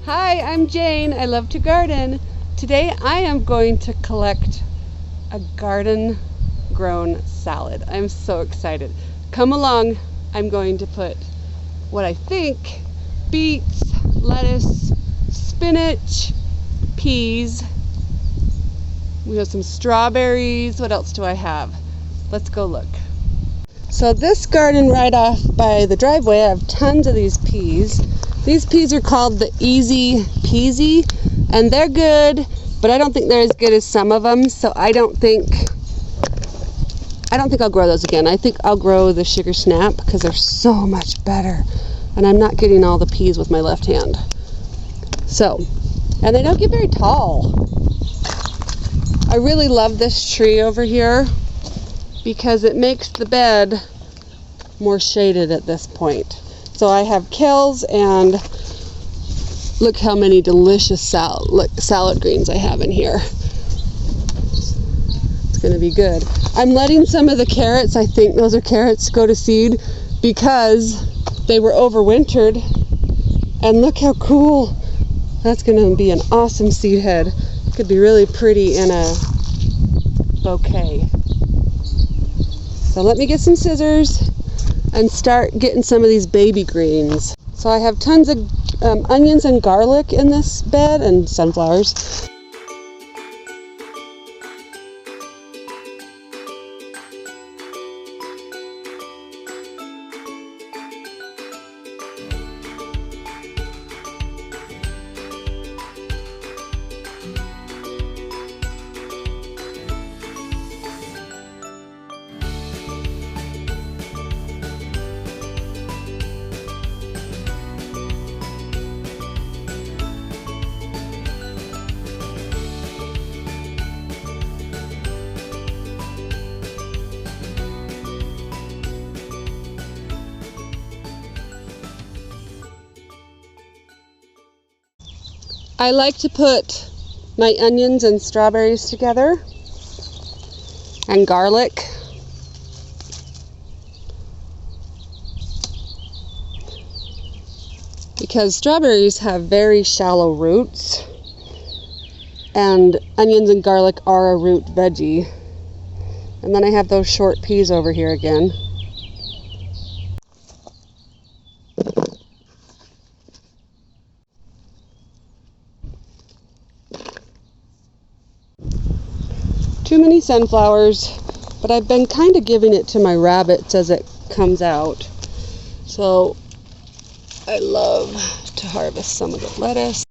Hi, I'm Jane. I love to garden. Today I am going to collect a garden grown salad. I'm so excited. Come along. I'm going to put what I think: beets, lettuce, spinach, peas. We have some strawberries. What else do I have? Let's go look. So this garden right off by the driveway, I have tons of these peas. These peas are called the Easy Peasy, and they're good, but I don't think they're as good as some of them, so I don't think I'll grow those again. I think I'll grow the Sugar Snap because they're so much better, and I'm not getting all the peas with my left hand. So, and they don't get very tall. I really love this tree over here because it makes the bed more shaded at this point. So I have kales, and look how many delicious salad greens I have in here. It's going to be good. I'm letting some of the carrots, I think those are carrots, go to seed because they were overwintered. And look how cool. That's going to be an awesome seed head. It could be really pretty in a bouquet. So let me get some scissors and start getting some of these baby greens. So I have tons of onions and garlic in this bed, and sunflowers. I like to put my onions and strawberries together, and garlic. Because strawberries have very shallow roots, and onions and garlic are a root veggie. And then I have those short peas over here again. Too many sunflowers, but I've been kind of giving it to my rabbits as it comes out. So I love to harvest some of the lettuce.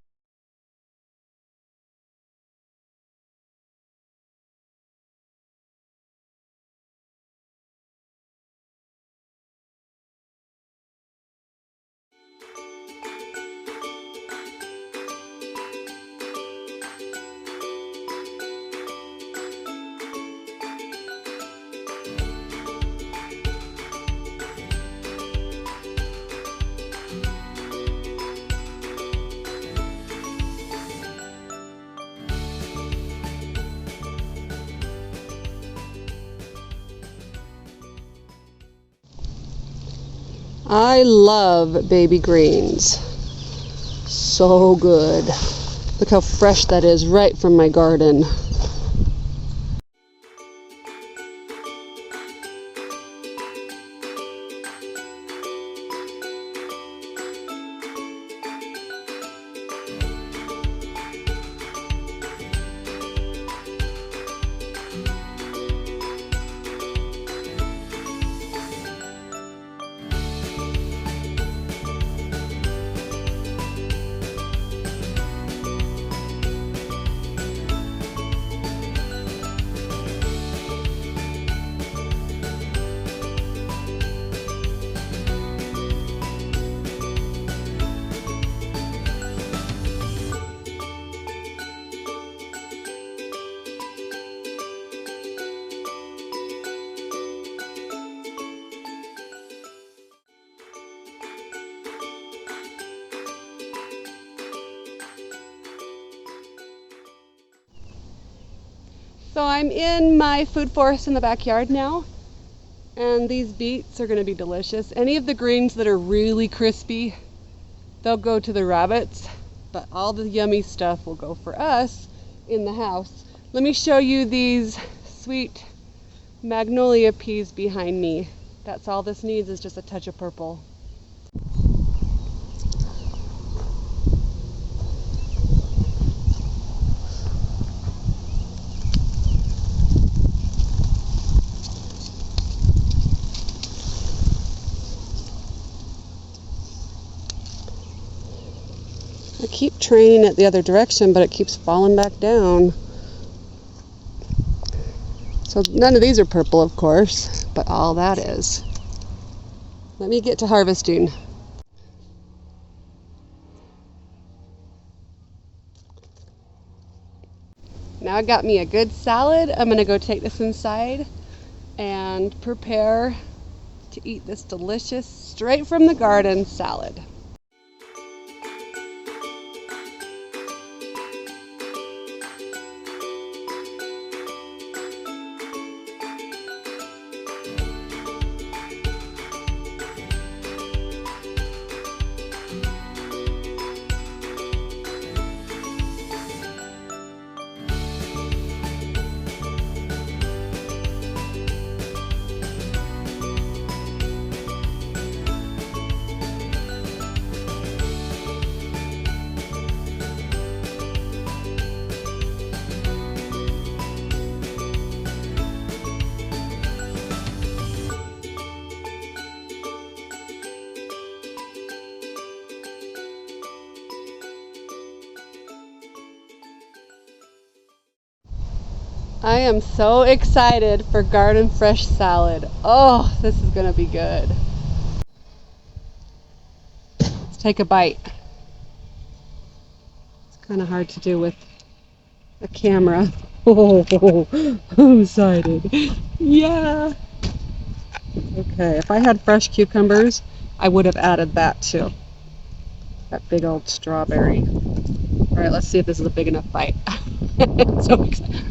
I love baby greens. So good. Look how fresh that is right from my garden. So I'm in my food forest in the backyard now, and these beets are going to be delicious. Any of the greens that are really crispy, they'll go to the rabbits. but all the yummy stuff will go for us in the house. Let me show you these sweet magnolia peas behind me. That's all this needs, is just a touch of purple. I keep training it the other direction, but it keeps falling back down. So none of these are purple, of course, but all that is. Let me get to harvesting. Now I got me a good salad. I'm gonna go take this inside and prepare to eat this delicious, straight from the garden salad. I am so excited for garden fresh salad. Oh, this is gonna be good. Let's take a bite. It's kind of hard to do with a camera. Oh, I'm excited. Yeah. Okay, if I had fresh cucumbers, I would have added that too. That big old strawberry. All right, let's see if this is a big enough bite. I'm so excited.